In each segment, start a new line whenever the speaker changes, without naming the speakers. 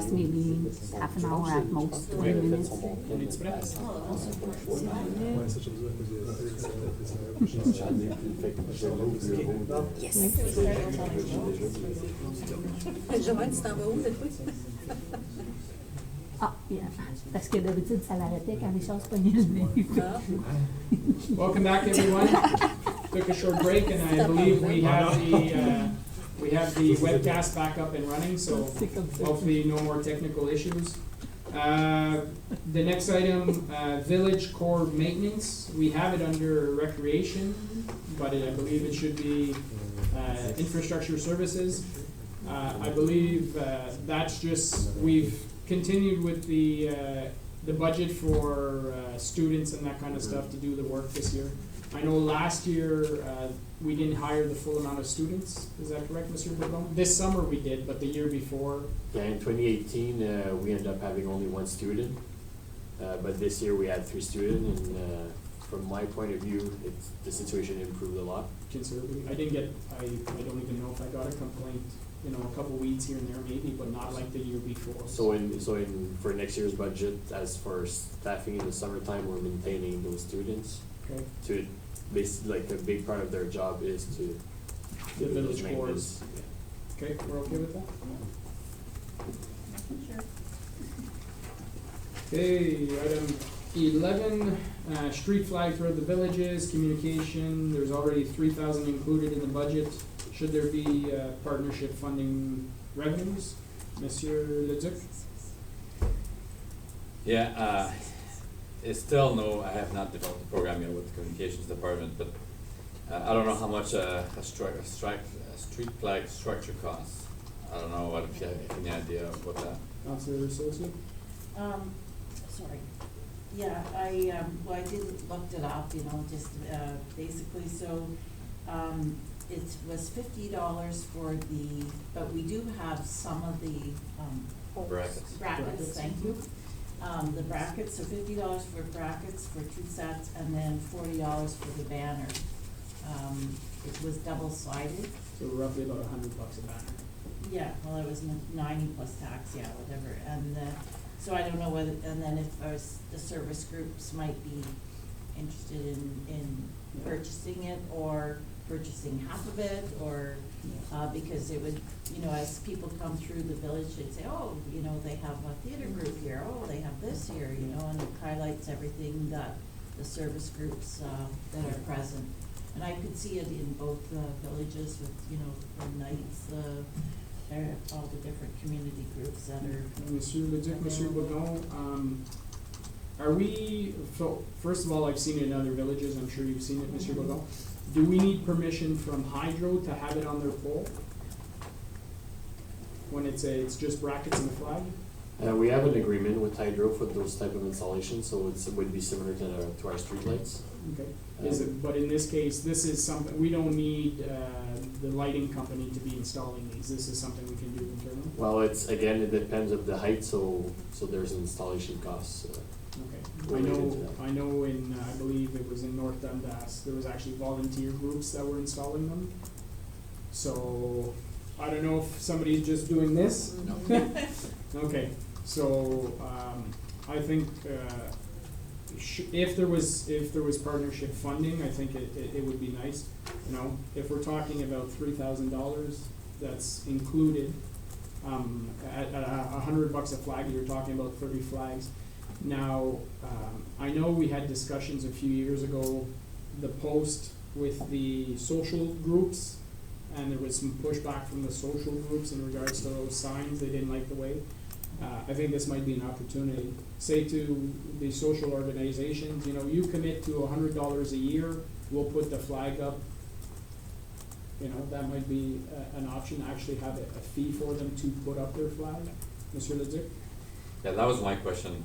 last maybe half an hour at most, 20 minutes. Yes.
Joanne, tu t'en vas où cette fois?
Ah, yeah. Parce que d'habitude, ça l'arrêtait quand Richard se pognait le nez.
Welcome back, everyone. Took a short break, and I believe we have the webcast back up and running, so hopefully no more technical issues. The next item, village core maintenance. We have it under recreation, but I believe it should be infrastructure services. I believe that's just, we've continued with the budget for students and that kind of stuff to do the work this year. I know last year we didn't hire the full amount of students. Is that correct, Mr. Bourgon? This summer we did, but the year before?
Yeah, in 2018 we ended up having only one student, but this year we had 3 students, and from my point of view, the situation improved a lot.
Considerably. I don't even know if I got a complaint. You know, a couple weeds here and there maybe, but not like the year before.
So for next year's budget, as for staffing in the summertime, we're maintaining those students.
Okay.
To basically, like, a big part of their job is to
The village
maintenance.
boards. Okay, we're okay with that?
Sure.
Okay, item 11, street flag for the villages, communication. There's already 3,000 included in the budget. Should there be partnership funding revenues? Monsieur Leduc?
Yeah, it's still no, I have not developed a program yet with the communications department, but I don't know how much a street flag structure costs. I don't know if you have any idea of what that.
Councilor Associate?
Sorry. Yeah, I did looked it up, you know, just, basically, so, it was $50 for but we do have some of the,
Brackets.
Brackets, thank you. The brackets, so $50 for brackets for 2 sets, and then $40 for the banner. It was double-sided.
So roughly about $100 a banner.
Yeah, well, it was 90 plus tax, yeah, whatever, and, so I don't know whether, and then if the service groups might be interested in purchasing it, or purchasing half of it, or, because it would, you know, as people come through the village, they'd say, oh, you know, they have a theater group here, oh, they have this here, you know, and it highlights everything that the service groups, that are present. And I could see it in both villages with, you know, the nights, all the different community groups that are.
Monsieur Leduc, Monsieur Bourdon, are we, first of all, I've seen it in other villages, I'm sure you've seen it, Monsieur Bourdon. Do we need permission from Hydro to have it on their pole? When it's just brackets and a flag?
We have an agreement with Hydro for those type of installations, so it would be similar to our streetlights.
Okay. But in this case, this is something, we don't need the lighting company to be installing these. This is something we can do internally?
Well, it depends of the height, so there's an installation cost.
Okay. I know I believe it was in North Dundas, there was actually volunteer groups that were installing them. So, I don't know if somebody's just doing this.
No.
Okay, so, I think, if there was partnership funding, I think it would be nice. You know, if we're talking about $3,000, that's included, at $100 a flag, you're talking about 30 flags. Now, I know we had discussions a few years ago, the post with the social groups, and there was some pushback from the social groups in regards to those signs. They didn't like the way. I think this might be an opportunity. Say to the social organizations, you know, you commit to $100 a year, we'll put the flag up. You know, that might be an option, actually have a fee for them to put up their flag. Monsieur Leduc?
Yeah, that was my question.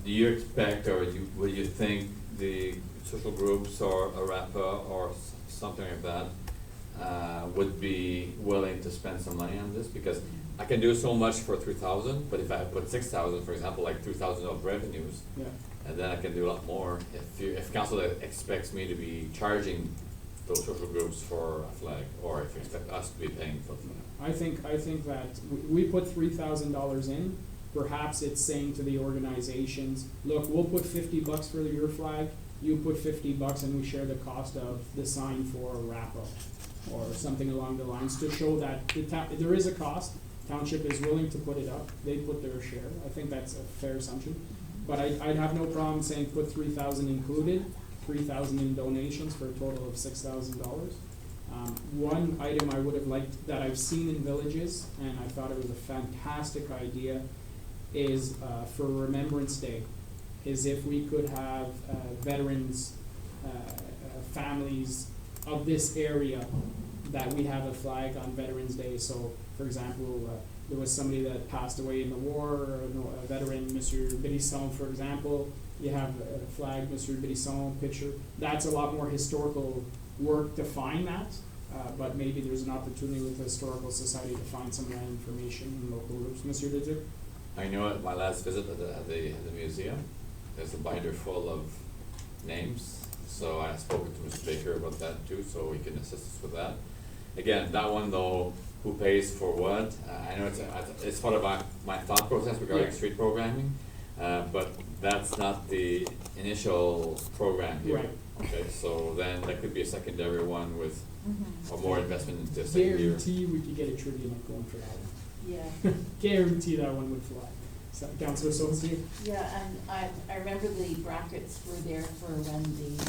Do you expect, or would you think the social groups or a rapper or something like that would be willing to spend some money on this? Because I can do so much for 3,000, but if I put 6,000, for example, like 2,000 of revenues,
Yeah.
and then I can do a lot more. If council expects me to be charging those social groups for a flag, or if you expect us to be paying for the flag.
I think that we put $3,000 in. Perhaps it's saying to the organizations, look, we'll put $50 for your flag, you put $50 and we share the cost of the sign for RAPA or something along the lines to show that there is a cost. Township is willing to put it up. They put their share. I think that's a fair assumption. But I'd have no problem saying put 3,000 included, 3,000 in donations for a total of $6,000. One item I would have liked that I've seen in villages, and I thought it was a fantastic idea, is for Remembrance Day, is if we could have veterans, families of this area, that we have a flag on Veterans Day. So, for example, there was somebody that passed away in the war, or a veteran, Monsieur Bélisson, for example. You have a flag, Monsieur Bélisson picture. That's a lot more historical work to find that, but maybe there's an opportunity with the Historical Society to find some of that information in local groups. Monsieur Leduc?
I know at my last visit at the museum, there's a binder full of names, so I spoke to Mr. Baker about that too, so he can assist us with that. Again, that one though, who pays for what, I know it's part of my thought process regarding street programming, but that's not the initial program here.
Right.
Okay, so then that could be a secondary one with,
Mhm.
or more investment into second year.
Guarantee we could get a trivia night going for that one.
Yeah.
Guarantee that one would fly. So, Councillor Solstein?
Yeah, and I remember the brackets were there for when the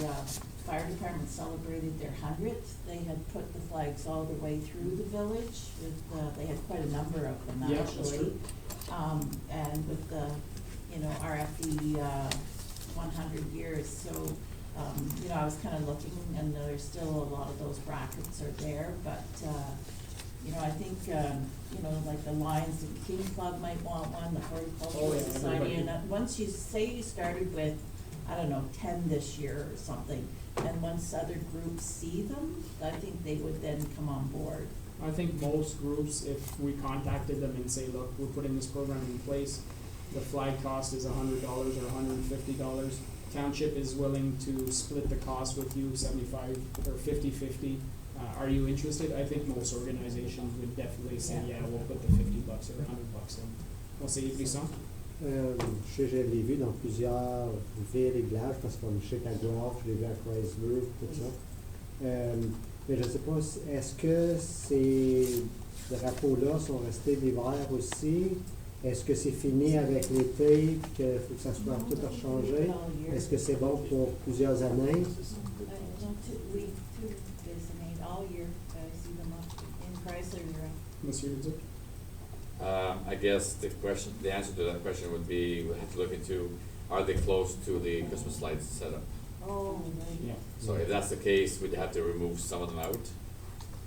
fire department celebrated their 100th. They had put the flags all the way through the village with, they had quite a number of them
Yeah, that's
actually.
true.
And with the, RFE 100 years, so, I was kind of looking, and there's still a lot of those brackets are there, but, I think, like the Lions and King Club might want one, the Horticultural
yeah,
Society,
everybody.
and once you say you started with, 10 this year or something, and once other groups see them, I think they would then come on board.
I think most groups, if we contacted them and say, look, we're putting this program in place, the flag cost is $100 or $150. Township is willing to split the cost with you, 75 or 50-50. Are you interested? I think most organizations would definitely say, yeah, we'll put the $50 or $100 in. Conseiller Brisson?
Je l'ai vu dans plusieurs villes et villages, parce que comme je sais qu'à Guelph, je l'ai vu à Chrysler, tout ça. Mais je ne sais pas, est-ce que ces drapeaux-là sont restés l'hiver aussi? Est-ce que c'est fini avec l'été, qu'il faut que ça soit tout rechangé? Est-ce que c'est bon pour plusieurs années?
We designate all year, I see them up in Chrysler.
Monsieur Leduc?
I guess the answer to that question would be, we have to look into, are they close to the Christmas lights setup?
Oh,
Yeah.
So if that's the case, we'd have to remove some of them out.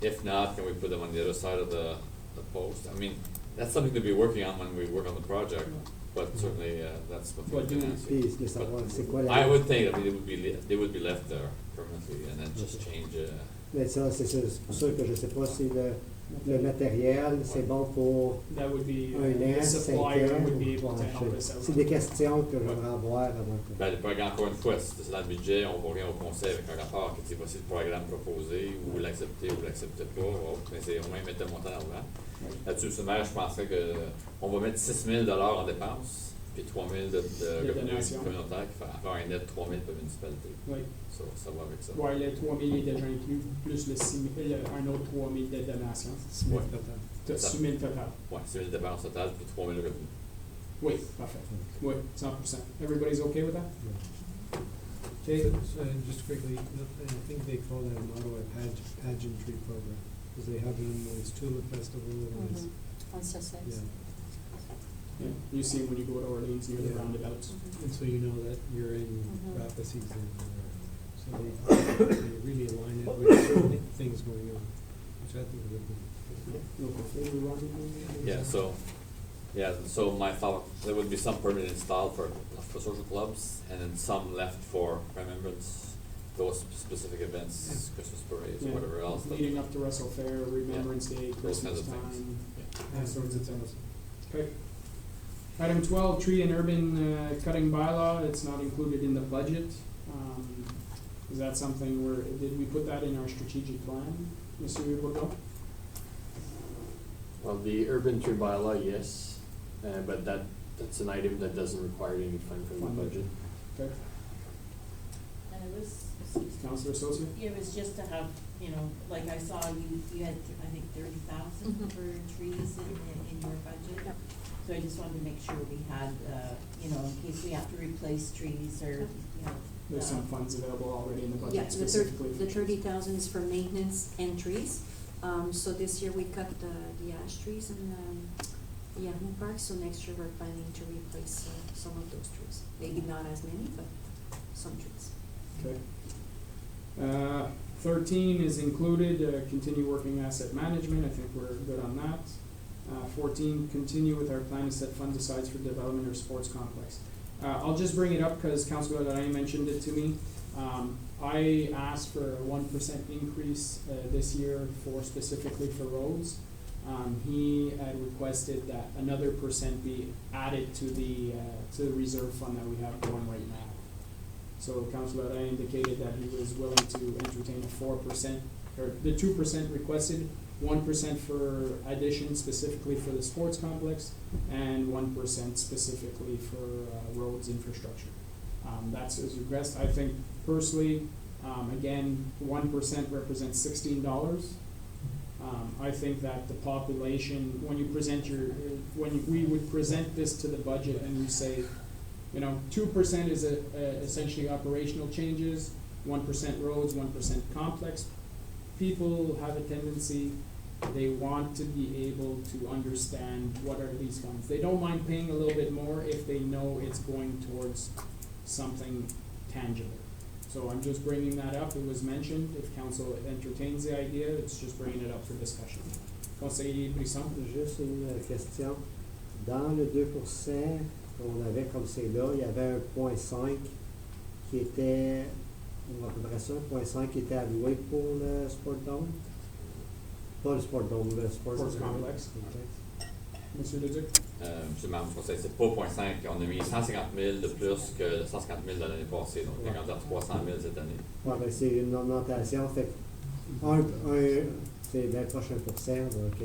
If not, can we put them on the other side of the post? I mean, that's something to be working on when we work on the project, but certainly, that's what
But
we
do
can
we-
answer.
Puis de savoir c'est quoi la...
I would think, they would be left there permanently and then just change,
Mais ça, c'est pour ça que je ne sais pas si le matériel, c'est bon pour
That would be,
un an,
the
5
supplier
ans.
would be
ou
able to help us
C'est
out.
des questions que j'aimerais avoir avant que...
ben, encore une fois, c'est dans le budget, on va rien au conseil avec un rapport, que voici le programme proposé, ou l'accepter ou l'acceptez pas, mais c'est au moins mettre le montant d'argent. Là-dessus, le maire, je penserais que on va mettre 6 000 en dépenses, puis 3 000 de revenus
donation.
communautaires, qui fait avoir un net 3 000 pour la municipalité.
Oui.
So, ça va avec ça.
Ouais, le 3 000 est déjà inclus, plus le 6 000, un autre 3 000 de donation.
Ouais.
T'as 6 000 total.
Ouais, 6 000 dépenses totales, puis 3 000 revenus.
Oui, parfait. Oui, 100%. Everybody's okay with that? Okay.
Just quickly, I think they call that in Ottawa pageantry program, because they have them when it's Tulip Festival and it's,
On Sussex.
yeah.
Yeah, you see when you go to Orleans near the
Yeah.
roundabouts.
And so you know that you're in
Mhm.
RAPA season, so they really align it with certain things going on, which I think is a good thing.
Local flavor, Robbie?
So my thought, there would be some permanent installed for social clubs, and then some left for remembrance, those specific events, Christmas parades, or
Yeah.
whatever else.
Leading up to Russell Fair, Remembrance Day,
Those
Christmas
kinds of things.
time,
Yeah.
all sorts of things. Okay. Item 12, tree and urban cutting bylaw, it's not included in the budget. Is that something where, did we put that in our strategic plan, Monsieur Bourdeau?
Well, the urban tree bylaw, yes, but that's an item that doesn't require any fund from the
Funding.
budget.
Okay.
And it was,
Councillor Sosia?
it was just to have, you know, like I saw you had, I think, 30,000
Mhm.
for trees in your budget.
Yep.
So I just wanted to make sure we had, you know, in case we have to replace trees or, you know.
There's some funds available already in the
Yeah,
budget specifically.
the 30,000 is for maintenance and trees. So this year we cut the ash trees in the Réunion Park, so next year we're planning to replace some of those trees. Maybe not as many, but some trees.
Okay. 13 is included, continue working asset management, I think we're good on that. 14, continue with our plan to set funds aside for development or sports complex. I'll just bring it up because Councilor Lorraine mentioned it to me. I asked for a 1% increase this year specifically for roads. He had requested that another percent be added to the reserve fund that we have going right now. So Councilor Lorraine indicated that he was willing to entertain a 4%, or the 2% requested, 1% for addition specifically for the sports complex, and 1% specifically for roads infrastructure. That's his request. I think personally, again, 1% represents $16. I think that the population, when you present we would present this to the budget and we say, you know, 2% is essentially operational changes, 1% roads, 1% complex. People have a tendency, they want to be able to understand what are these funds. They don't mind paying a little bit more if they know it's going towards something tangible. So I'm just bringing that up. It was mentioned. If council entertains the idea, it's just bringing it up for discussion. Conseiller Brisson?
Juste une question. Dans le 2% qu'on avait comme c'est là, il y avait 1,5 qui était, on va à peu près ça, 1,5 qui était alloué pour le Sport Dome. Pas le Sport Dome, le Sports
Complex.
Ok.
Monsieur Leduc?
Monsieur le membre du conseil, c'est pas 0,5. On a mis 150 000 de plus que le 150 000 de l'année passée, donc on est rendu à 300 000 cette année.
Ouais, ben c'est une augmentation, fait c'est bien proche 1%, donc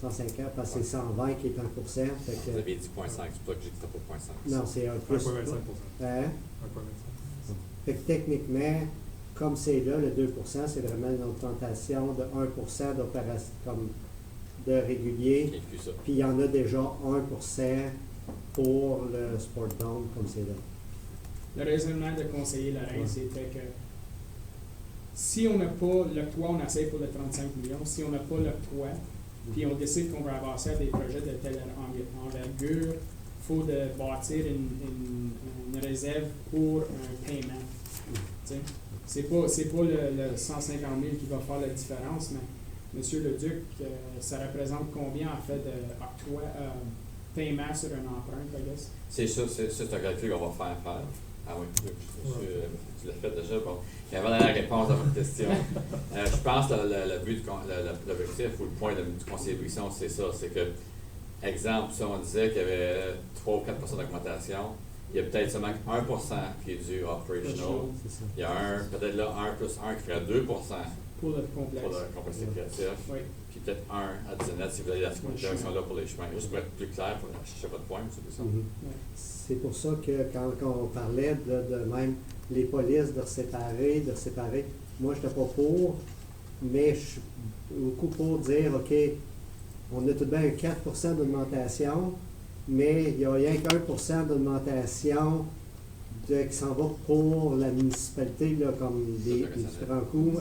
150, parce que c'est 120 qui est 1%, fait que...
Vous avez dit 0,5, c'est pour ça que j'ai dit que c'était pas 0,5.
Non, c'est un plus.
1,25%.
Hein?
1,25%.
Fait que techniquement, comme c'est là, le 2%, c'est vraiment une augmentation de 1% d'opération, comme de régulier.
Inclus ça.
Puis il y en a déjà 1% pour le Sport Dome, comme c'est là.
Le raisonnement de conseiller Lorraine, c'était que si on n'a pas le toit, on essaie pour les 35 millions. Si on n'a pas le toit, puis on décide qu'on va avancer à des projets de telle envergure, il faut de bâtir une réserve pour un paiement. T'sais. C'est pas le 150 000 qui va faire la différence, mais Monsieur le Duc, ça représente combien en fait de paiement sur un emprunt, I guess?
C'est ça, c'est un calcul qu'on va faire. Ah oui, tu l'as fait déjà. Bon. Et avant d'aller à la réponse à votre question, je pense que le but, l'objectif ou le point du conseiller Buisson, c'est ça. C'est que, exemple, si on disait qu'il y avait 3 ou 4% d'augmentation, il y a peut-être seulement 1% qui est dû operational. Il y a peut-être là 1 plus 1 qui ferait 2%
pour le complexe.
Pour le complexe récréatif. Oui. Puis peut-être 1 additionnel si vous avez la direction là pour les chemins. Juste pour être plus clair, pour chercher votre point, c'est ça.
C'est pour ça que quand on parlait de même les polices de séparer, moi je n'étais pas pour, mais je suis beaucoup pour dire, OK, on a tout de même 4% d'augmentation, mais il n'y a rien qu'1% d'augmentation qui s'en va pour la municipalité, là, comme des différents coûts,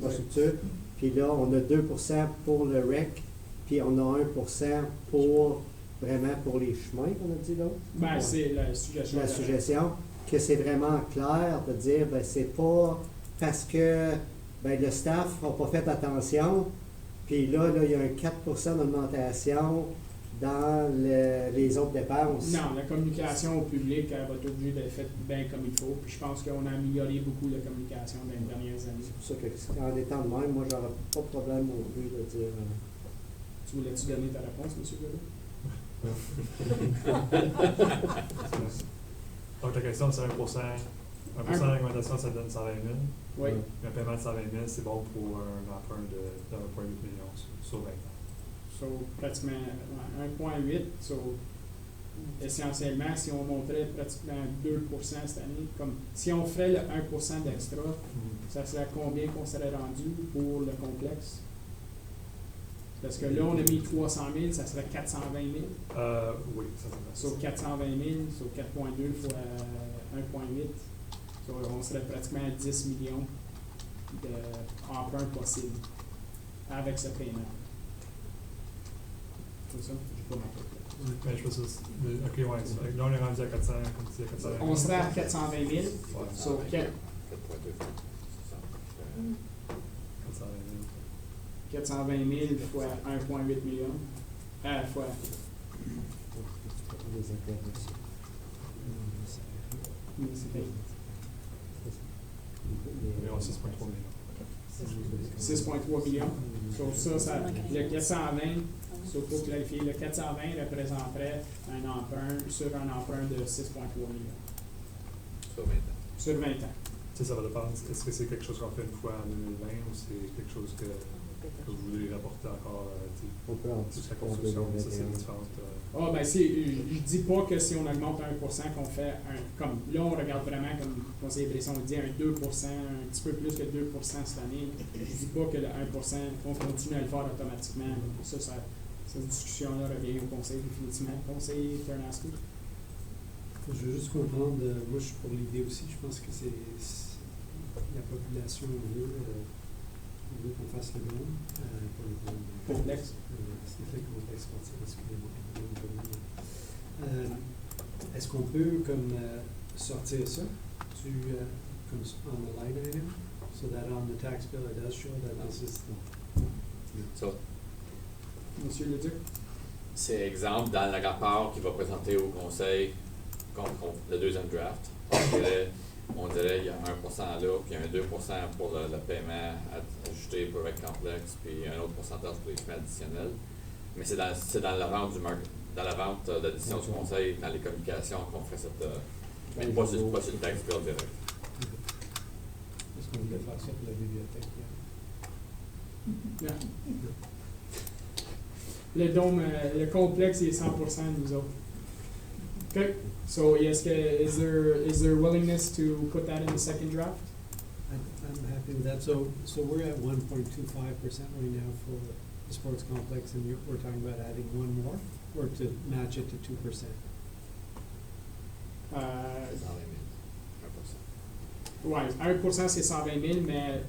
infrastructures. Puis là, on a 2% pour le REC, puis on a 1% pour vraiment pour les chemins, qu'on a dit là.
Ben, c'est la suggestion.
La suggestion, que c'est vraiment clair de dire, ben, c'est pas parce que ben, le staff n'a pas fait attention, puis là, il y a un 4% d'augmentation dans les autres dépenses.
Non, la communication au public va être obligée d'être faite bien comme il faut. Puis je pense qu'on a amélioré beaucoup la communication dans les dernières années.
C'est pour ça qu'en étant de même, moi, j'aurais pas de problème non plus de dire...
Tu voulais-tu donner ta réponse, M. Godot?
Donc, la question, c'est 1% 1% d'augmentation, ça donne 120 000.
Oui.
Un paiement de 120 000, c'est bon pour un emprunt de 1,8 million sur 20 ans.
So, pratiquement 1,8. So, essentiellement, si on monterait pratiquement 2% cette année, comme si on ferait le 1% d'extra, ça serait combien qu'on serait rendu pour le complexe? Parce que là, on a mis 300 000, ça serait 420 000.
Oui, ça c'est
Sur 420 000, sur 4,2 fois 1,8. So, on serait pratiquement à 10 millions d'emprunts possibles avec ce paiement. C'est ça? Je pas ma tête.
Mais je pense que c'est. Ok, ouais, ça. Là, on est rendu à 400, comme tu dis, à 420 000.
On serait à 420 000.
Ouais.
Sur
4,2, c'est ça.
420 000.
420 000 fois 1,8 million. Fois.
Les intérêts aussi.
C'était
Environ 6,3 millions.
6,3 millions. Sur ça, le 420, il faut clarifier, le 420 représenterait un emprunt sur un emprunt de 6,3 millions.
Sur 20 ans.
Sur 20 ans.
Tu sais, ça va dépendre. Est-ce que c'est quelque chose qu'on fait une fois en 2020 ou c'est quelque chose que vous voulez rapporter encore
On peut en
jusqu'à
discuter en
construction? Ça, c'est
2021.
différent.
Ah, ben, je dis pas que si on augmente à 1%, qu'on fait comme là, on regarde vraiment, comme le conseiller Bresson dit, un 2%, un petit peu plus que 2% cette année. Je dis pas que le 1%, on continue à le faire automatiquement. Cette discussion-là revient au conseil, définitivement. Conseil Ternasco.
Je veux juste comprendre, moi je suis pour l'idée aussi, je pense que c'est la population veut qu'on fasse le monde, pour le monde
Complexe.
c'est le complexe sportif, excusez-moi. Est-ce qu'on peut comme sortir ça comme on the line item, so that on the tax bill it does show that this is
So,
Monsieur Leduc?
c'est exemple dans le rapport qu'il va présenter au conseil contre le deuxième draft. On dirait il y a 1% là, puis il y a un 2% pour le paiement ajusté pour être complexe, puis un autre pourcentage pour les chemins additionnels. Mais c'est dans la vente dans la vente de décision du conseil, dans les communications qu'on ferait cette. Mais pas sur le tax bill direct.
Est-ce qu'on voulait faire ça pour la bibliothèque?
Le dôme, le complexe, il est 100% de nous autres. Okay. So, is there willingness to put that in the second draft?
I'm happy with that. So we're at 1.25% right now for the sports complex, and we're talking about adding one more, or to match it to 2%.
Ouais, 1% c'est 120 000, mais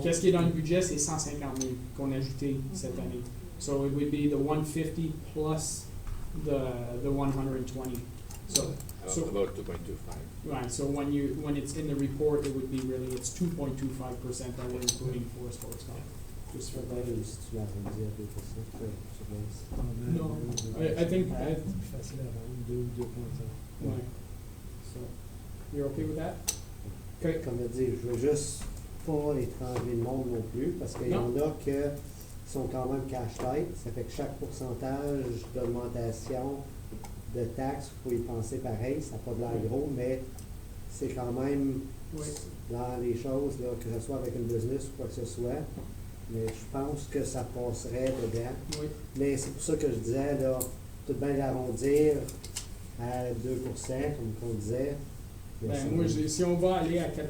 qu'est-ce qui est dans le budget, c'est 150 000 qu'on a ajouté cette année. So it would be the 150 plus the 120. So
About 2.25.
right. So when it's in the report, it would be really it's 2.25% that we're including for sports comp. Just for that.
Si tu l'as rendu à 2%,
No, I think
Facile à vendre, 2.5.
ouais. So you're okay with that? Okay.
Comme je dis, je veux juste pas étranger le monde non plus, parce qu'il y en a qui sont quand même cash-tight. Ça fait que chaque pourcentage d'augmentation de taxes, il faut y penser pareil, ça n'a pas de l'air gros, mais c'est quand même
Oui.
dans les choses, là, que ce soit avec une business ou quoi que ce soit. Mais je pense que ça passerait dedans.
Oui.
Mais c'est pour ça que je disais, là, tout bien l'arrondir à 2%, comme on disait.
Ben, moi, si on va aller à 4%,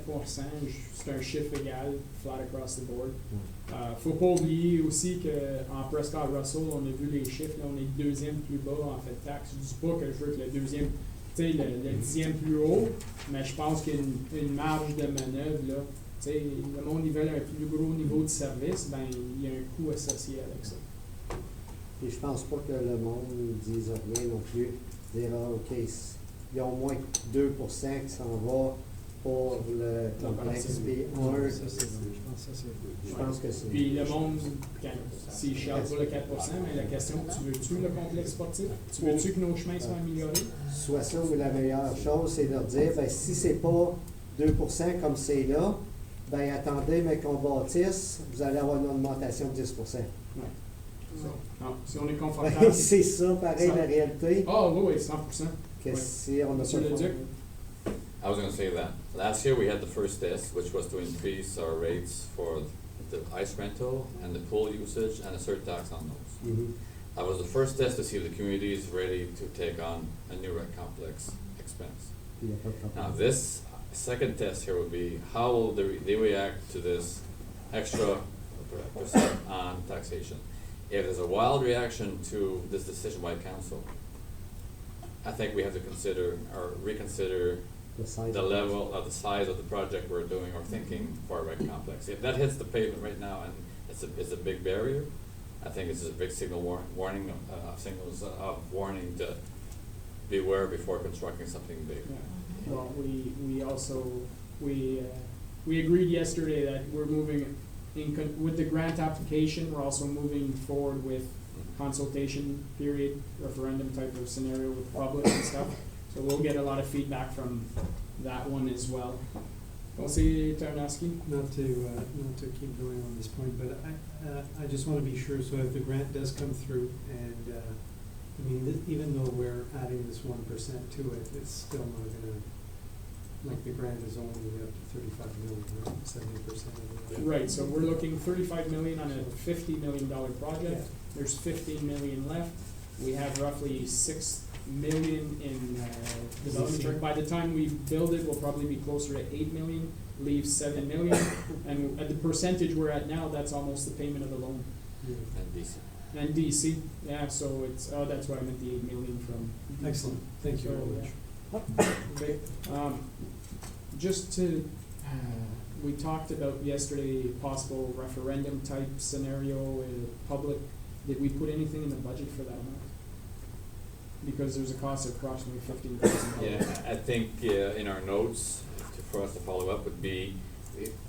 c'est un chiffre égal, flat across the board. Faut pas oublier aussi qu'en Prescott Russell, on a vu les chiffres, là, on est le deuxième plus bas en fait de taxe. Je dis pas que je veux que le deuxième, tu sais, le dixième plus haut, mais je pense qu'il y a une marge de manœuvre, là. Tu sais, le monde, ils veulent un plus gros niveau de service, ben, il y a un coût associé avec ça.
Et je pense pas que le monde dise rien non plus. Dire, OK, il y a au moins 2% qui s'en va pour le complexe B1. Je pense que c'est.
Puis le monde, s'il charge pour le 4%, mais la question, tu veux-tu le complexe sportif? Tu veux-tu que nos chemins soient améliorés?
Soit ça ou la meilleure chose, c'est de leur dire, ben, si c'est pas 2% comme c'est là, ben attendez, mais qu'on bâtisse, vous allez avoir une augmentation de 10%.
Ouais. Non, si on est confortable.
C'est ça, pareil, la réalité.
Ah oui, 100%.
Que
Ouais.
si on a
Monsieur
pas
Leduc?
I was gonna say that. Last year, we had the first test, which was to increase our rates for the ice rental and the pool usage and a surtax on those.
Mhm.
That was the first test to see if the community is ready to take on a new rec complex expense.
Yeah, pas de problème.
Now, this second test here would be, how will they react to this extra percent on taxation? If there's a wild reaction to this decision by council, I think we have to consider or reconsider
The size
the
of it.
level of the size of the project we're doing or thinking for a rec complex. If that hits the pavement right now and it's a big barrier, I think it's a big signal warning, signals of warning to beware before constructing something big.
Yeah. Well, we also, we agreed yesterday that we're moving with the grant application, we're also moving forward with consultation period, referendum type of scenario with the public and stuff. So we'll get a lot of feedback from that one as well. Conseil Tarnowski?
Not to keep going on this point, but I just wanna be sure, so if the grant does come through and, I mean, even though we're adding this 1% to it, it's still not gonna, like, the grant is only up to 35 million, right, 70% of it.
Right, so we're looking 35 million on a $50 million project.
Yeah.
There's 15 million left. We have roughly 6 million in development. By the time we build it, we'll probably be closer to 8 million, leave 7 million. And at the percentage we're at now, that's almost the payment of the loan.
Yeah.
And decent.
And DC, yeah, so it's, that's why I meant the 8 million from.
Excellent, thank you
So,
very much.
Okay, just to, we talked about yesterday possible referendum type scenario in public. Did we put anything in the budget for that amount? Because there's a cost of approximately $15,000.
Yeah, I think in our notes, for us to follow up would be,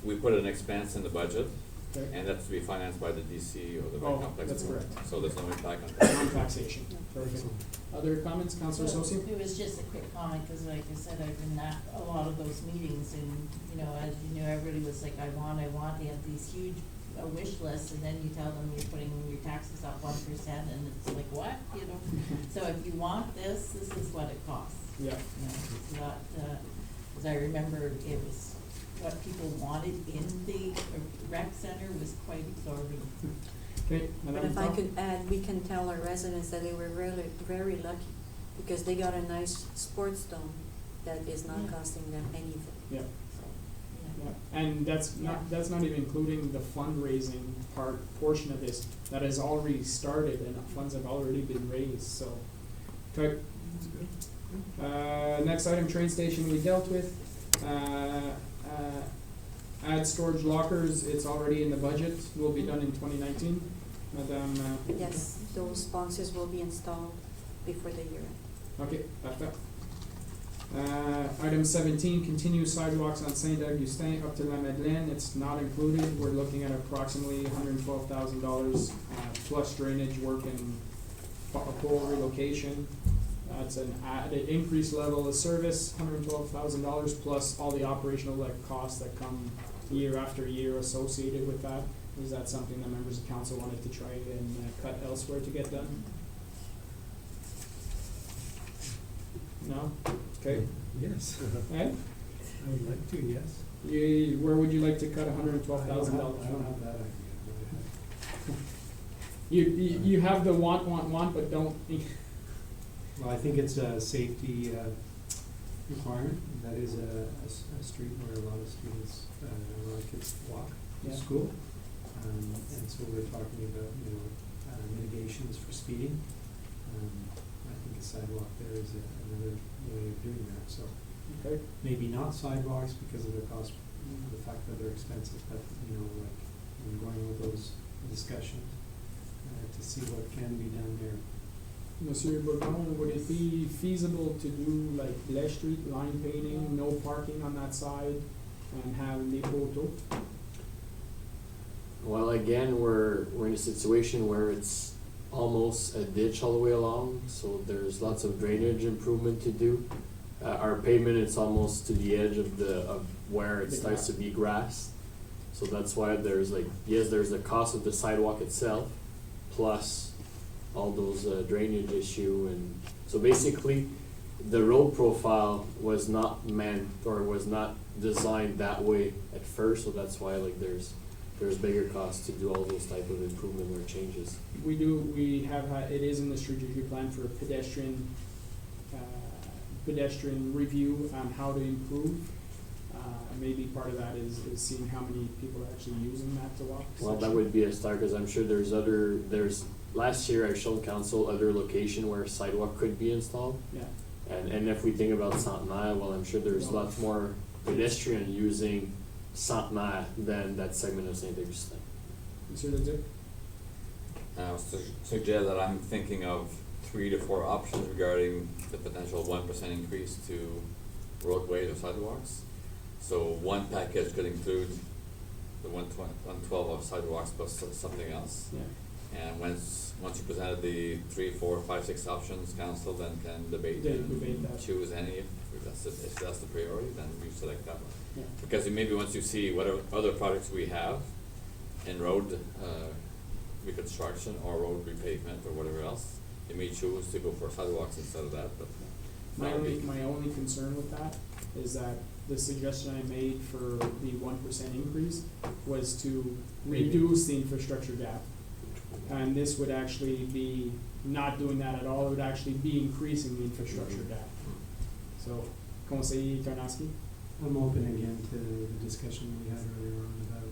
we put an expense in the budget,
Okay.
and that's to be financed by the DC or the
Oh,
rec complex.
that's correct.
So there's no impact on that.
Non-taxation, perfect. Other comments, Councilor Sosi?
It was just a quick comment, cause like I said, I've been at a lot of those meetings and, you know, as you know, everybody was like, I want, they have these huge wish lists, and then you tell them you're putting your taxes up 1%, and it's like, what, you know? So if you want this is what it costs.
Yeah.
You know, it's not, as I remember, it was, what people wanted in the rec center was quite exorbitant.
Okay,
But
Madame
if I
Tom?
could add, we can tell our residents that they were really, very lucky, because they got a nice sports dome that is not
Yeah.
costing them anything.
Yeah.
So,
Yeah, and that's not even including the fundraising portion of this, that has already started and funds have already been raised, so. Okay. Next item, train station we dealt with. Add storage lockers, it's already in the budget, will be done in 2019. Madame,
yes, those boxes will be installed before the year end.
okay, parfait. Item 17, continue sidewalks on Saint-Augustin up to La Madeleine, it's not included, we're looking at approximately $112,000 plus drainage work and pole relocation. That's an added increased level of service, $112,000 plus all the operational costs that come year after year associated with that. Is that something that members of council wanted to try and cut elsewhere to get done? No? Okay.
Yes,
Ed?
I would like to, yes.
Where would you like to cut $112,000
I don't
from?
have that idea, but
You have the want, but don't.
well, I think it's a safety requirement. That is a street where a lot of students, a lot of kids walk
Yeah.
to school. And so we're talking about, mitigations for speeding. I think a sidewalk there is another way of doing that, so
Okay.
maybe not sidewalks because of the cost, the fact that they're expensive, but, like, I'm going with those discussions to see what can be done there.
Monsieur Bourdon, would it be feasible to do like Les Street line painting, no parking on that side, and have les poteaux?
Well, again, we're in a situation where it's almost a ditch all the way along, so there's lots of drainage improvement to do. Our pavement, it's almost to the edge of where it
The
starts to
grass.
be grass. So that's why there's there's the cost of the sidewalk itself, plus all those drainage issue, and so basically, the road profile was not meant or was not designed that way at first, so that's why like there's bigger costs to do all those type of improvement or changes.
We have had, it is in the strategic plan for pedestrian review on how to improve. Maybe part of that is seeing how many people are actually using that to walk.
Well, that
section.
would be a start, cause I'm sure there's last year I showed council other location where sidewalk could be installed.
Yeah,
And if we think about Centenaire, well, I'm sure there's lots more pedestrian using Centenaire than that segment of St. Augustin.
Monsieur Leduc?
I would suggest that I'm thinking of 3 to 4 options regarding the potential 1% increase to roadways or sidewalks. So one package could include the 112 of sidewalks plus something else.
Yeah.
And once you presented the 3, 4, 5, 6 options, council then can debate
They
and
debate that.
choose any if that's the priority, then we select that one.
Yeah.
Because maybe once you see what other projects we have in road reconstruction or road repavement or whatever else, you may choose to go for sidewalks instead of that, but that would be.
My only concern with that is that the suggestion I made for the 1% increase was to reduce the infrastructure gap. And this would actually be not doing that at all, it would actually be increasing the infrastructure gap. So, Conseil Tarnowski?
I'm open again to the discussion we had earlier on about,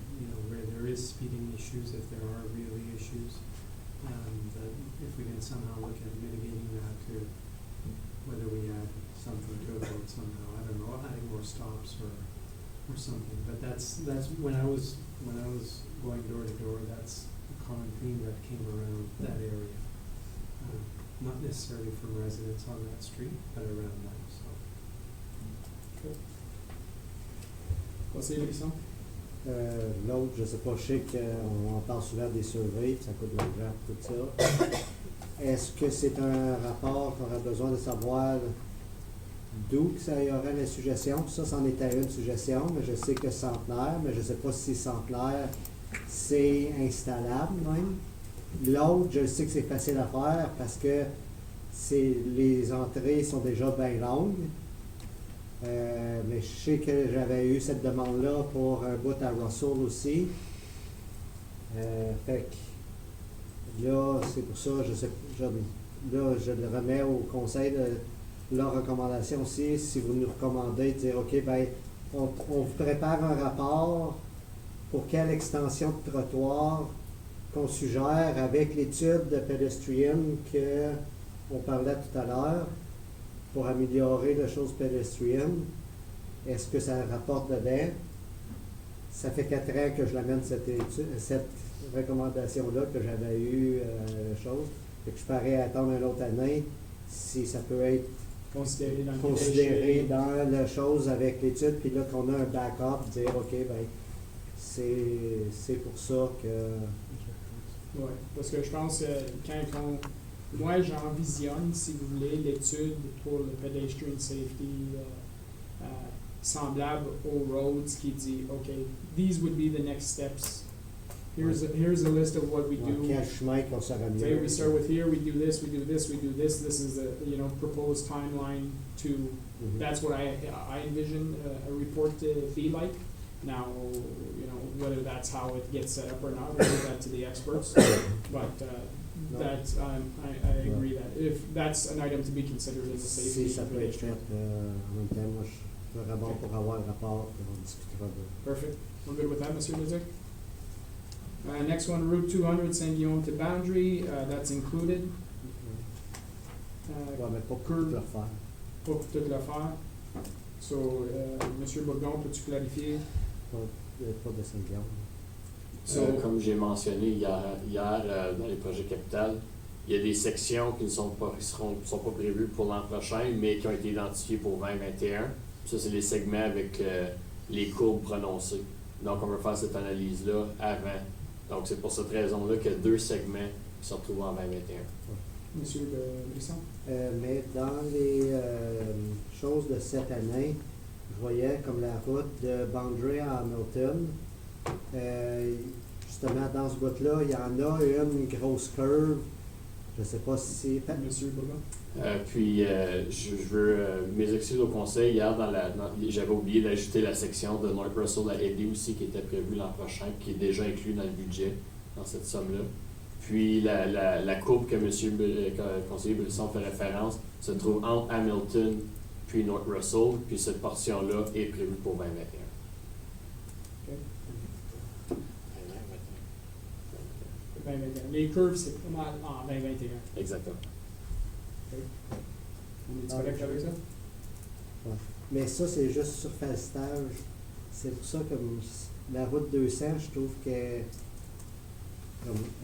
where there is speeding issues, if there are really issues. That if we can somehow look at mitigating that to whether we add something to it or somehow, I don't know, adding more stops or something. But that's when I was going door to door, that's a common theme that came around that area. Not necessarily from residents on that street, but around that, so.
Okay. Conseiller Brisson?
L'autre, je sais pas, je sais qu'on parle souvent des surveilles, ça coûte de l'argent, tout ça. Est-ce que c'est un rapport qu'on aurait besoin de savoir d'où que ça y aurait la suggestion? Ça, c'en était une suggestion, mais je sais que Centenaire, mais je ne sais pas si Centenaire, c'est installable même. L'autre, je sais que c'est facile à faire parce que les entrées sont déjà bien longues. Mais je sais que j'avais eu cette demande-là pour un bout à Russell aussi. Fait que là, c'est pour ça, je le remets au conseil de leur recommandation aussi, si vous nous recommandez de dire, OK, ben, on vous prépare un rapport pour quelle extension de trottoir qu'on suggère avec l'étude de pédestrienne qu'on parlait tout à l'heure, pour améliorer les choses pédestriennes. Est-ce que ça rapporte dedans? Ça fait 4 ans que je l'amène cette recommandation-là, que j'avais eu chose. Fait que je parais attendre une autre année si ça peut être considéré dans la chose avec l'étude, puis là qu'on a un backup, dire OK, ben c'est pour ça que.
Oui, parce que je pense que moi, j'envisionne, si vous voulez, l'étude pour le pedestrian safety semblable aux roads qui dit, OK, these would be the next steps. Here's a list of what we do.
Quel chemin qu'on sera mieux.
Okay, we start with here, we do this, we do this, we do this. This is the proposed timeline to.
Mm-hmm.
That's what I envision a report to be like. Now, whether that's how it gets set up or not, we'll leave that to the experts. But that's I agree that if that's an item to be considered in the safety.
Si ça peut être fait en même temps, moi je serais bon pour avoir le rapport et on discutera de.
Perfect. We're good with that, Monsieur Leduc? Next one, Route 200, Saint-Guillaume to Boundary, that's included.
Ouais, mais pas pour tout le faire.
Pas pour toute l'affaire. So, Monsieur Bourgon, peux-tu clarifier?
Pas de Saint-Guillaume.
Comme j'ai mentionné hier dans les projets capitales, il y a des sections qui ne sont pas prévues pour l'an prochain, mais qui ont été identifiées pour 2021. Ça, c'est les segments avec les courbes prononcées. Donc, on va faire cette analyse-là avant. Donc, c'est pour cette raison-là qu'il y a 2 segments qui sont retrouvés en 2021.
Monsieur Brisson?
Mais dans les choses de cette année, je voyais comme la route de Boundary à Hamilton. Justement, dans ce bout-là, il y en a une grosse curve. Je ne sais pas si.
Monsieur Bourgon?
Je veux mes excuses au conseil. Hier, j'avais oublié d'ajouter la section de North Russell à aider aussi, qui était prévue l'an prochain, qui est déjà inclus dans le budget, dans cette somme-là. Puis la courbe que M. conseiller Brisson fait référence se trouve entre Hamilton puis North Russell, puis cette portion-là est prévue pour 2021.
Les curves, c'est pas mal en 2021.
Exactement.
On est correct avec ça?
Ouais. Mais ça, c'est juste sur stage. C'est pour ça que la route 200, je trouve que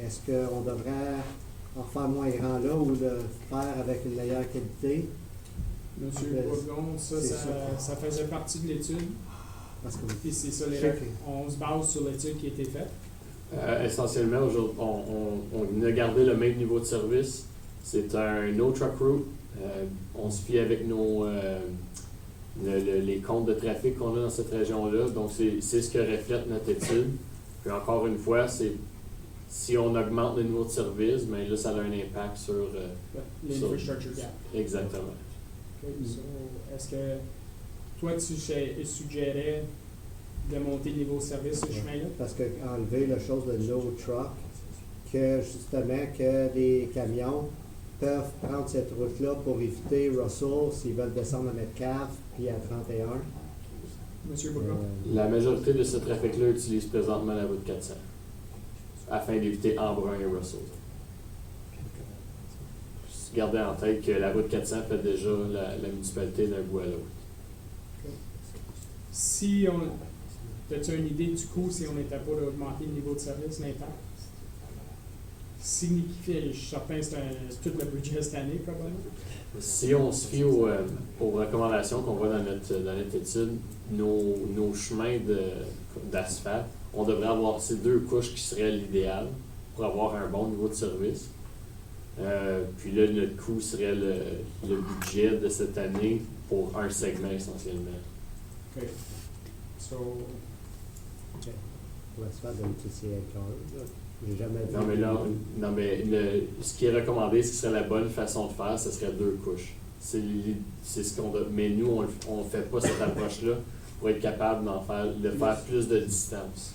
est-ce qu'on devrait en faire moins grand là ou le faire avec une meilleure qualité?
Monsieur Bourgon, ça faisait partie de l'étude.
Parce que
Puis c'est ça, on se base sur l'étude qui a été faite.
Essentiellement, aujourd'hui, on a gardé le même niveau de service. C'est un no truck route. On se fie avec les comptes de trafic qu'on a dans cette région-là. Donc, c'est ce que reflète notre étude. Puis encore une fois, si on augmente le niveau de service, bien là, ça a un impact sur...
L'infrastructure gap.
Exactement.
Okay. So, est-ce que toi, tu suggérais de monter le niveau de service sur ce chemin-là?
Parce que enlever la chose de no truck, que justement que les camions peuvent prendre cette route-là pour éviter Russell s'ils veulent descendre à Metcalfe puis à 31.
Monsieur Bourgon?
La majorité de ce trafic-là utilise présentement la route 400 afin d'éviter Embrun et Russell. Gardez en tête que la route 400 fait déjà la municipalité d'un bout à l'autre.
Si on... As-tu une idée du coût si on n'était pas d'augmenter le niveau de service, l'impact? Signifié, je suis certain que c'est tout le budget cette année, probablement.
Si on se fie aux recommandations qu'on voit dans notre étude, nos chemins d'asphalte, on devrait avoir ces 2 couches qui seraient l'idéal pour avoir un bon niveau de service. Puis là, notre coût serait le budget de cette année pour un segment essentiellement.
OK. So, OK.
Pour l'asphalte, d'habitude, c'est écœurant. J'ai jamais vu.
Non, mais ce qui est recommandé, ce qui serait la bonne façon de faire, ce serait 2 couches. C'est ce qu'on doit. Mais nous, on ne fait pas cette approche-là pour être capable de faire plus de distance.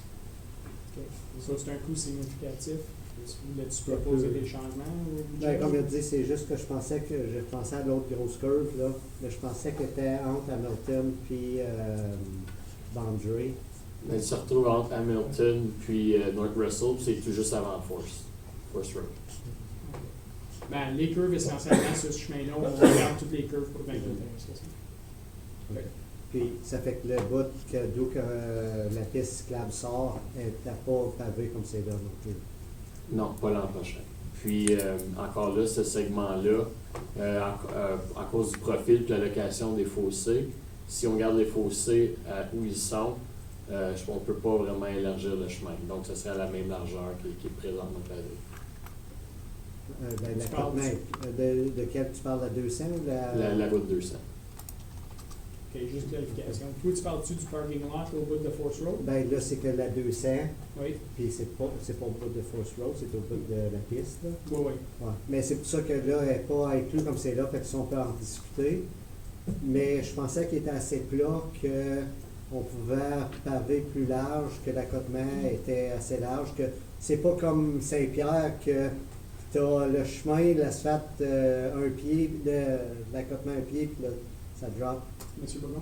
OK. Ça, c'est un coût significatif. Tu peux proposer des changements?
Ben, comme je dis, c'est juste que je pensais à l'autre grosse curve, là. Mais je pensais qu'elle était entre Hamilton puis Boundary.
Elle se retrouve entre Hamilton puis North Russell, puis c'est tout juste avant Force Road.
Ben, les curves essentiellement sur ce chemin-là, on regarde toutes les curves pour 2021, c'est ça? OK.
Puis ça fait que le bout d'où la piste cyclable sort, elle n'était pas pavée comme c'est là non plus.
Non, pas l'an prochain. Puis encore là, ce segment-là, à cause du profil et la location des fossés, si on garde les fossés où ils sont, on ne peut pas vraiment élargir le chemin. Donc, ce serait à la même largeur qui est présentement pavée.
De quelle tu parles, la 200 ou
La route 200.
OK, juste clarification. Toi, tu parles-tu du parking lot au bout de Force Road?
Ben là, c'est que la 200,
Oui.
puis c'est pas au bout de Force Road, c'est au bout de la piste, là.
Oui, oui.
Ouais. Mais c'est pour ça que là, elle n'est pas inclus comme c'est là, fait que si on peut en discuter. Mais je pensais qu'il était assez plat qu'on pouvait paver plus large, que l'accotement était assez large, que c'est pas comme Saint-Pierre que tu as le chemin, l'asphalte un pied, l'accotement un pied, puis là, ça drop.
Monsieur Bourgon?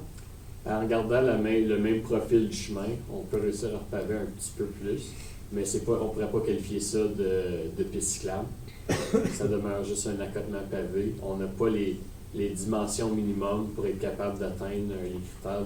En gardant le même profil du chemin, on peut réussir à repaver un petit peu plus, mais on ne pourrait pas qualifier ça de piste cyclable. Ça demeure juste un accotement pavé. On n'a pas les dimensions minimum pour être capable d'atteindre les critères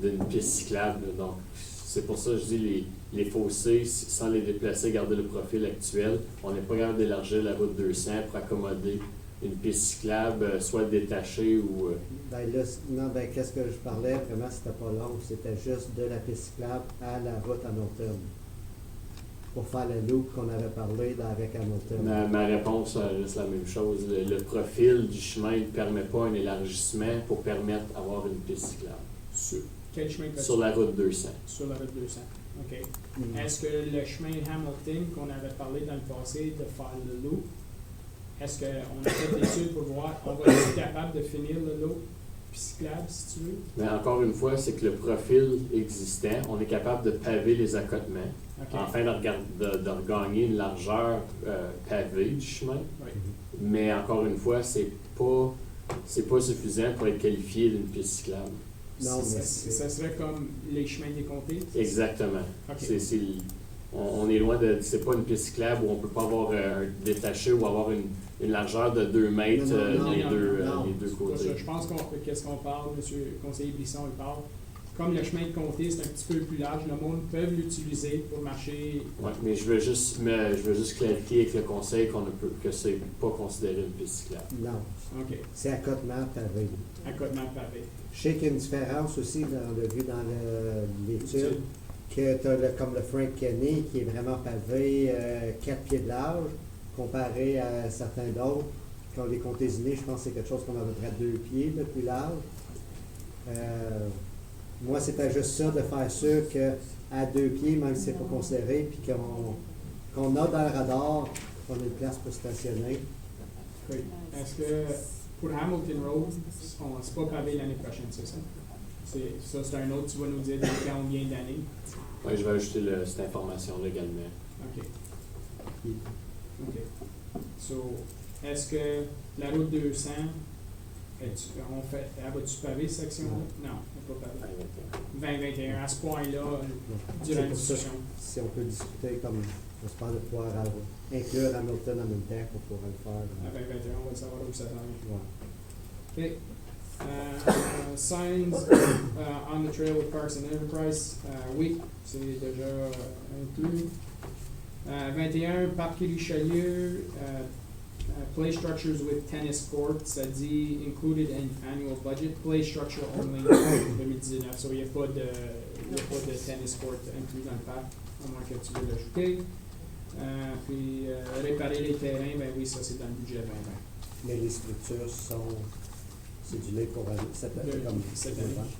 d'une piste cyclable. Donc, c'est pour ça que je dis les fossés, sans les déplacer, garder le profil actuel, on n'est pas capable d'élargir la route 200 pour accommoder une piste cyclable, soit détachée ou...
Ben là, non, ben qu'est-ce que je parlais, vraiment, c'était pas long, c'était juste de la piste cyclable à la route Hamilton. Pour faire le loop qu'on avait parlé avec Hamilton.
Ma réponse reste la même chose. Le profil du chemin ne permet pas un élargissement pour permettre d'avoir une piste cyclable.
Sur quel chemin?
Sur la route 200.
Sur la route 200. OK. Est-ce que le chemin Hamilton qu'on avait parlé dans le passé de faire le loop, est-ce qu'on a fait l'étude pour voir, on va être capable de finir le lot cyclable, si tu veux?
Mais encore une fois, c'est que le profil existant, on est capable de paver les accotements,
OK.
afin de regagner une largeur pavée du chemin.
Oui.
Mais encore une fois, c'est pas suffisant pour être qualifié d'une piste cyclable.
Non, mais
Ça serait comme les chemins des comtés?
Exactement.
OK.
On est loin de. C'est pas une piste cyclable où on peut pas avoir un détaché ou avoir une largeur de 2 mètres
Non,
les
non,
deux
C'est pas ça.
côtés.
Je pense qu'est-ce qu'on parle, monsieur le conseiller Brisson, il parle. Comme le chemin de comté, c'est un petit peu plus large, le monde peut l'utiliser pour marcher.
Ouais, mais je veux juste clarifier avec le conseil que c'est pas considéré une piste cyclable.
non.
OK.
C'est accotement pavé.
Accotement pavé.
Je sais qu'il y a une différence aussi, on l'a vu dans l'étude, que tu as comme le Frank Kenny qui est vraiment pavé 4 pieds de large, comparé à certains d'autres. Quand on les compte désignés, je pense que c'est quelque chose comme à peu près 2 pieds de plus large. Moi, c'était juste ça, de faire sûr qu'à 2 pieds, même si c'est pas considéré, puis qu'on a dans le radar, qu'on a une place pour stationner.
Oui. Est-ce que pour Hamilton Road, c'est pas pavé l'année prochaine, c'est ça? C'est un autre, tu vas nous dire dans combien d'années?
Oui, je vais ajouter cette information-là également.
OK. OK. So, est-ce que la route 200, elle va-tu paver cette section-là? Non, elle n'est pas pavée. 20-21, à ce point-là, durant
C'est
la
pour ça,
discussion.
si on peut discuter comme, j'espère de pouvoir inclure Hamilton en même temps pour pouvoir le faire.
À 20-21, on va savoir où ça s'en vient.
Ouais.
OK. Signs on the trail with Parks and Enterprise, oui, c'est déjà inclus. 21, Parc Richelieu, play structures with tennis court, ça dit included in annual budget, play structure only 2019, so il n'y a pas de tennis court inclus dans le parc, à moins que tu veux l'ajouter. Puis réparer les terrains, ben oui, ça c'est dans le budget 2020.
Mais les structures sont cédulées pour cette année.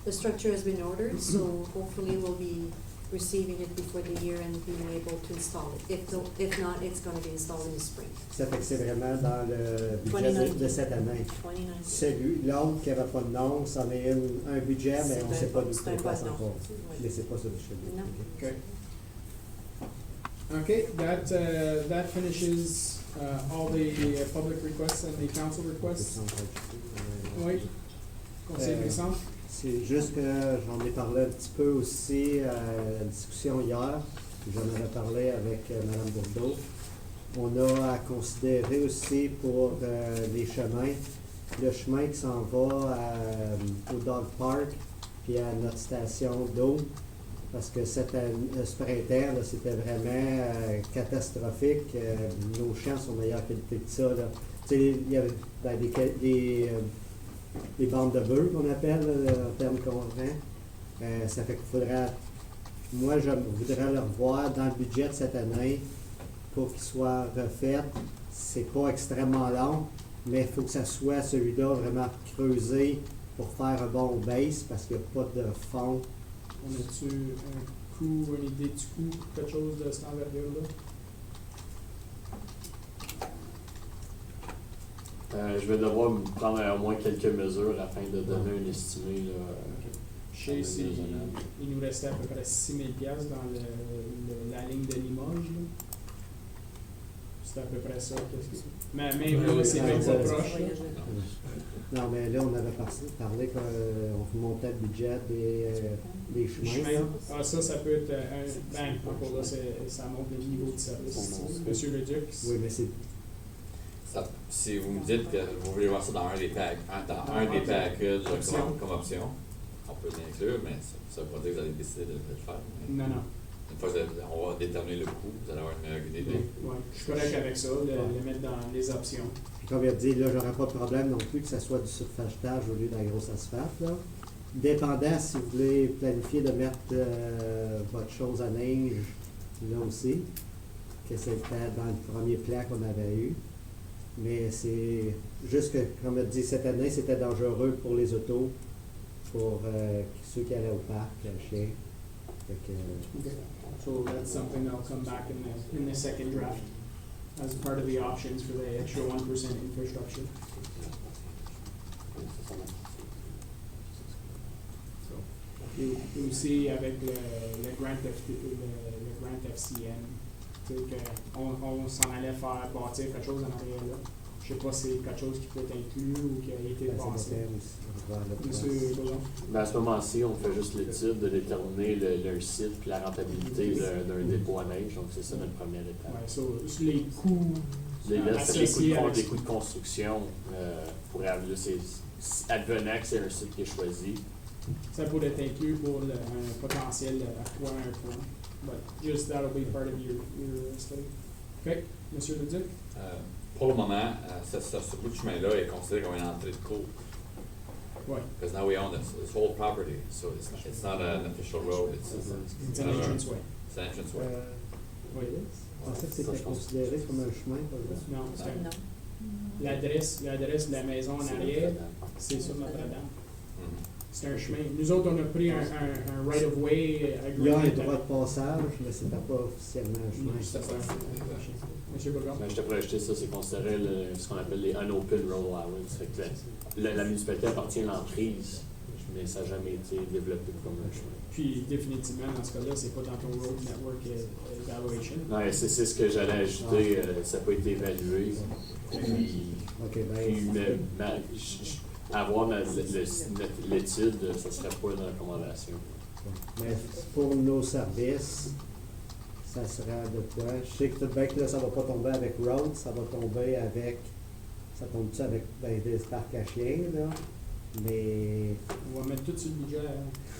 The structure has been ordered, so hopefully we'll be receiving it before the year and being able to install it. If not, it's going to be installed in the spring.
Ça fait que c'est vraiment dans le budget de cette année.
2019.
L'autre qui n'avait pas de nom, c'en est un budget, mais on ne sait pas d'où
C'est un
c'est passe
pas de nom.
encore.
Oui.
Mais c'est pas ça le chef.
Non.
Okay. Okay, that finishes all the public requests and the council requests. Oui. Conseil Brisson?
C'est juste que j'en ai parlé un petit peu aussi à la discussion hier. J'en avais parlé avec Mme Bourdeau. On a à considérer aussi pour les chemins, le chemin qui s'en va au Dog Park puis à notre station d'eau. Parce que ce printemps, là, c'était vraiment catastrophique. Nos champs sont meilleure qualité que ça. Là. Tu sais, il y avait des bandes de bœufs qu'on appelle en termes courants. Ça fait qu'il faudrait. Moi, je voudrais le revoir dans le budget de cette année pour qu'il soit refait. C'est pas extrêmement long, mais il faut que ça soit celui-là vraiment creusé pour faire un bon base parce qu'il n'y a pas de fond.
On a-tu un coût, une idée du coût, quelque chose de cette envergure-là?
Je vais devoir prendre au moins quelques mesures afin de donner un estimé. Là,
Je sais il nous restait à peu près 6 000 $ dans la ligne de Limoges. Là. C'est à peu près ça. Mais même là, c'est même pas proche. Là.
Non, mais là, on avait parlé qu'on remontait le budget des chemins. Là.
Ah, ça peut être encore là, ça monte le niveau de service. Monsieur Leduc.
Oui, mais c'est.
Si vous me dites que vous voulez voir ça dans un des packages comme option, on peut l'inclure, mais ça ne veut pas dire que vous allez décider de le faire.
Non.
Une fois qu'on va déterminer le coût, vous allez avoir une meilleure idée.
Oui, je suis correct avec ça, le mettre dans les options.
Puis comme il a dit, là, j'aurais pas de problème non plus que ça soit du surfacetage au lieu de la grosse asphalte. Là. Dépendant si vous voulez planifier de mettre votre chose à neige là aussi, que c'était dans le premier plan qu'on avait eu. Mais c'est juste que, comme il a dit, cette année, c'était dangereux pour les autos, pour ceux qui allaient au parc, chien.
So that's something that'll come back in the second draft. as part of the options for the extra 1% infrastructure. So, et aussi avec le grant FCN, tu sais, on s'en allait faire bâtir quelque chose en arrière là. Je sais pas si c'est quelque chose qui peut être inclus ou qui a été
Ben, ça
pensé.
dépend aussi. On va le
Monsieur
faire.
Bourdon?
Ben, à ce moment-ci, on fait juste l'étude de déterminer le site puis la rentabilité d'un dépôt à neige. Donc, c'est ça notre première étape.
Ouais, so, les coûts
Les là, c'est
associés avec
les coûts de construction pour là, advenant que c'est un site qui est choisi.
ça pourrait être inclus pour un potentiel à 1 point. But just that'll be part of your study. OK, Monsieur le Duc?
Pour le moment, ce bout de chemin-là est considéré comme une entrée de cour.
Ouais.
Because now we own this whole property, so it's not an official road, it's
It's an entrance way.
It's an entrance way.
Oui.
Je pensais que c'était considéré comme un chemin, par exemple.
Non, c'est
Non.
l'adresse de la maison en arrière, c'est sur Notre-Dame.
Mhm.
C'est un chemin. Nous autres, on a pris un right-of-way
Il y a un
agreement.
droit de passage, mais c'était pas officiellement un chemin.
C'était pas Monsieur Bourgon?
Ben, je te pourrais ajouter ça, c'est considéré ce qu'on appelle les unopen road allowance. Fait que la municipalité appartient à l'emprise, mais ça n'a jamais été développé comme un chemin.
Puis définitivement, dans ce cas-là, c'est pas dans ton road network evaluation.
Non, c'est ce que j'allais ajouter, ça n'a pas été évalué. Puis,
OK,
puis avoir l'étude, ça ne serait pas une recommandation.
mais pour nos services, ça serait de quoi? Je sais que tout bien que là, ça va pas tomber avec Road, ça va tomber avec. Ça tombe-tu avec des parcs à chiens, là? Mais.
On va mettre tout sur le budget.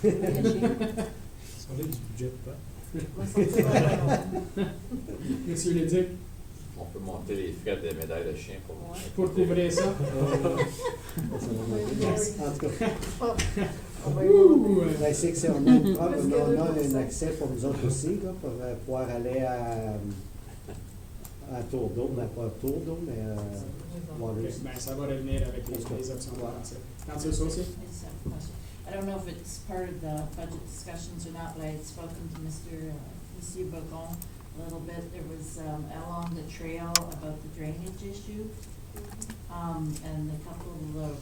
Ça va être du budget de temps.
Moi, ça me va.
Monsieur le Duc,
On peut monter les frais des médailles de chien pour moi.
pour couvrir ça.
En tout cas,
Ouh,
ben, c'est que c'est on a un accès pour nous autres aussi, là, pour pouvoir aller à tour d'eau, mais pas tour d'eau, mais Waters.
Ben, ça va revenir avec les options de français. Councilor Saucier?
I just have a question. I don't know if it's part of the budget discussions or not, but I had spoken to Monsieur Bocon a little bit. There was, along the trail about the drainage issue. And a couple of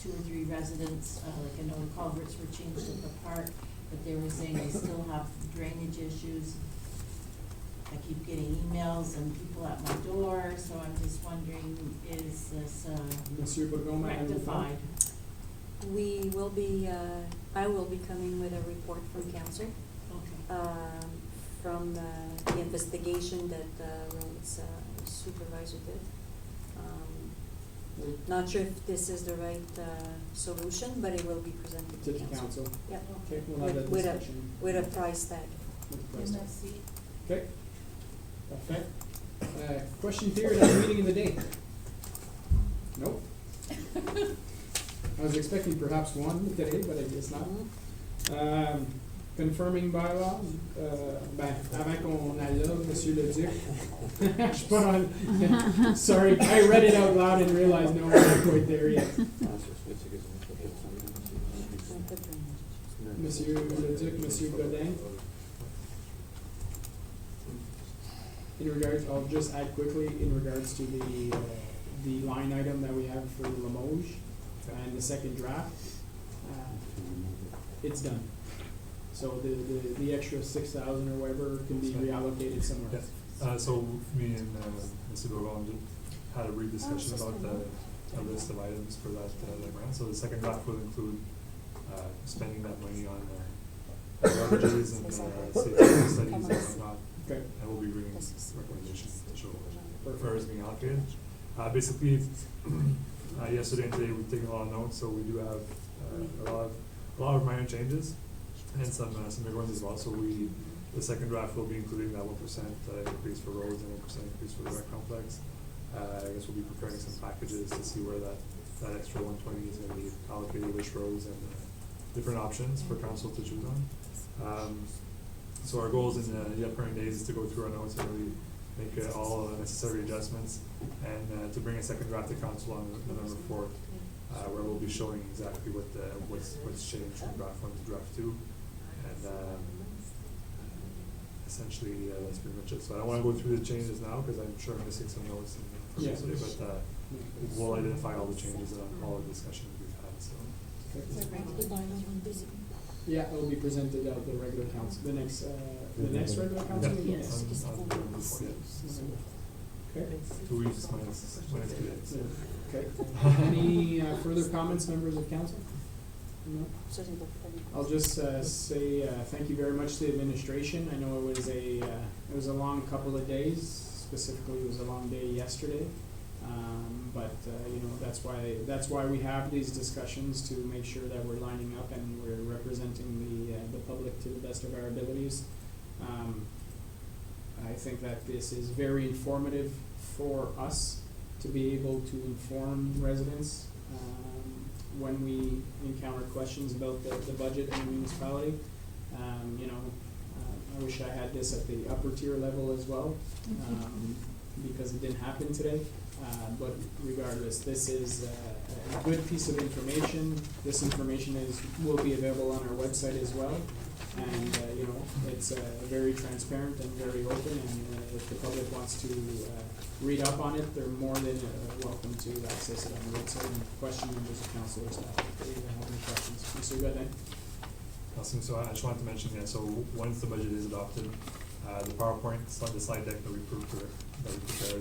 2 or 3 residents, like I know the culverts were changed at the park, but they were saying they still have drainage issues. I keep getting emails and people at my door, so I'm just wondering, is this,
Monsieur Bourgon,
rectified?
We will be, I will be coming with a report from council,
Okay.
from the investigation that roads supervisor did. Not sure if this is the right solution, but it will be presented
To
to
the
council.
council.
Yep,
Okay, we'll have that
With a-
discussion.
with a price tag.
With the price tag.
Merci.
Okay. Parfait. Question period on meeting of the day? Nope. I was expecting perhaps one today, but I guess not. Confirming bylaw, ben, avant qu'on aille là, Monsieur le Duc. Je suis pas dans sorry, I read it out loud and realized no, we're not quite there yet. Monsieur le Duc, Monsieur Godin. In regards, I'll just add quickly in regards to the line item that we have for Limoges and the second draft. It's done. So the extra 6,000 or whatever can be reallocated somewhere.
Yes. So me and Mr. Bourgon had a brief discussion about a list of items for that grant. So the second draft will include spending that money on garbages and safety studies and whatnot.
Okay.
And we'll be bringing recommendations to show where it's being allocated. Basically, yesterday and today we've taken a lot of notes, so we do have a lot of minor changes and some big ones as well. So the second draft will be including that 1% increase for roads and 1% increase for the rec complex. I guess we'll be preparing some packages to see where that extra 120 is going to be allocated, which roads, and different options for council to choose on. So our goals in the upcoming days is to go through our notes and really make all necessary adjustments, and to bring a second draft to council on November 4th, where we'll be showing exactly what's changed from draft 1 to draft 2, and essentially, that's pretty much it. So I don't wanna go through the changes now, cause I'm sure I'm missing some notes from
Yeah.
yesterday, but, we'll identify all the changes and all the discussions we've had, so.
Yeah, it will be presented at the regular council, the next regular council meeting?
Yes.
Okay.
2 weeks minus 2 days.
Okay. Any further comments, members of council? No? I'll just say thank you very much to the administration. I know it was a long couple of days. Specifically, it was a long day yesterday. But you know, that's why we have these discussions, to make sure that we're lining up and we're representing the public to the best of our abilities. I think that this is very informative for us to be able to inform residents when we encounter questions about the budget in the municipality. You know, I wish I had this at the upper tier level as well, because it didn't happen today. But regardless, this is a good piece of information. This information will be available on our website as well. And, you know, it's very transparent and very open, and if the public wants to read up on it, they're more than welcome to access it on the website and question members of council or staff if they have any questions. Mr. Godin?
Awesome, so I just wanted to mention, yeah, so once the budget is adopted, the PowerPoint, the slide deck that we prepared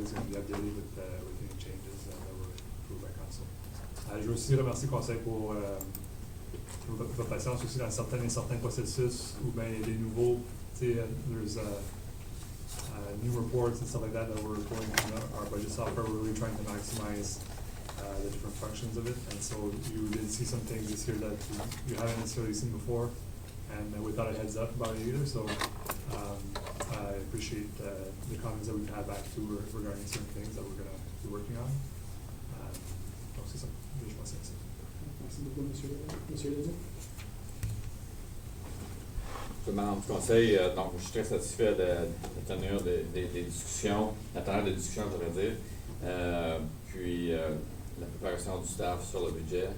is going to be updated with any changes that were approved by council. Je veux aussi remercier le conseil pour votre patience aussi dans certains processus où ben il y a des nouveaux, tu sais, there's new reports and stuff like that we're going through our budget software. We're really trying to maximize the different functions of it, and so you did see some things this year that you haven't necessarily seen before, and without a heads up about it either. So I appreciate the comments that we've had back to regarding certain things that we're going to be working on. Donc c'est ça, je pense que c'est ça.
Merci beaucoup, Monsieur Lézé.
Madame du conseil, donc je suis très satisfait de la tenue des discussions, la teneur des discussions, je devrais dire, puis la préparation du staff sur le budget.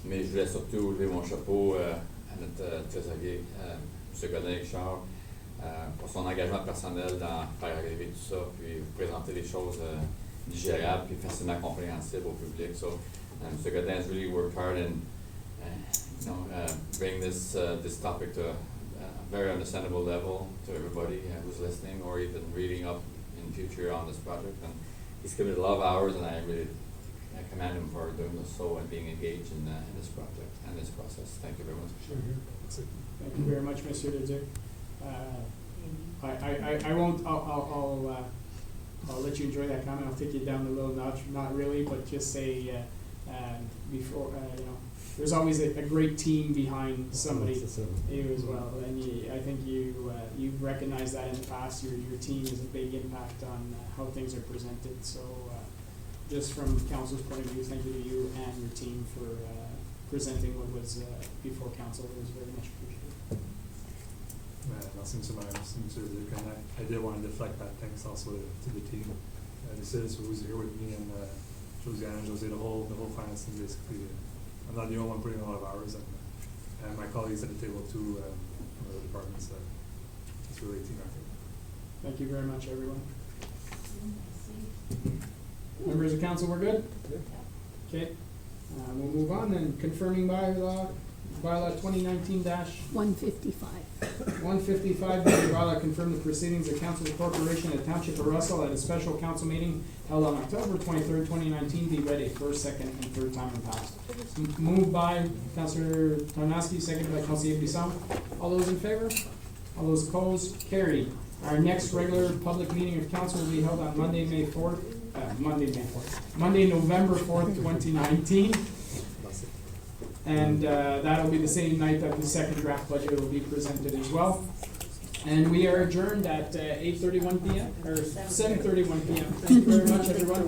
Mais je voulais surtout lever mon chapeau à notre trésorier, M. Godin-Richard, pour son engagement personnel dans faire arriver tout ça, puis vous présenter les choses digérables puis facilement compréhensibles au public. So, Mr. Godin has really worked hard in, bring this topic to a very understandable level to everybody who's listening or even reading up in future on this project. And he's given a lot of hours, and I really commend him for doing this so and being engaged in this project and this process. Thank you very much.
Thank you very much, Mr. Lézé. I won't. I'll let you enjoy that comment. I'll take you down a little notch. Not really, but just say before there's always a great team behind somebody you as well, and I think you've recognized that in the past. Your team has a big impact on how things are presented. So just from council's point of view, thank you to you and your team for presenting what was before council. It was very much appreciated.
Merci, Monsieur I did want to deflect that thanks also to the team, the citizens who's here with me, and Josiane, Jose, the whole finance team. Basically, I'm not the only one putting in a lot of hours, and my colleagues at the table too, from other departments. It's really a team effort.
Thank you very much, everyone. Members of council, we're good? Okay. We'll move on then. Confirming bylaw 2019-155. 155, bylaw confirm the proceedings of Council of the Corporation of the Township of Russell at a special council meeting held on October 23rd, 2019 be read a first, second, and third time and passed. Moved by Councillor Tarnowski, seconded by Councillor Bisson. All those in favor? All those opposed? Carried. Our next regular public meeting of council will be held on Monday, November 4th, 2019. And that'll be the same night that the second draft budget will be presented as well. And we are adjourned at 8:31 p.m. or 7:31 p.m. Thank you very much, everyone.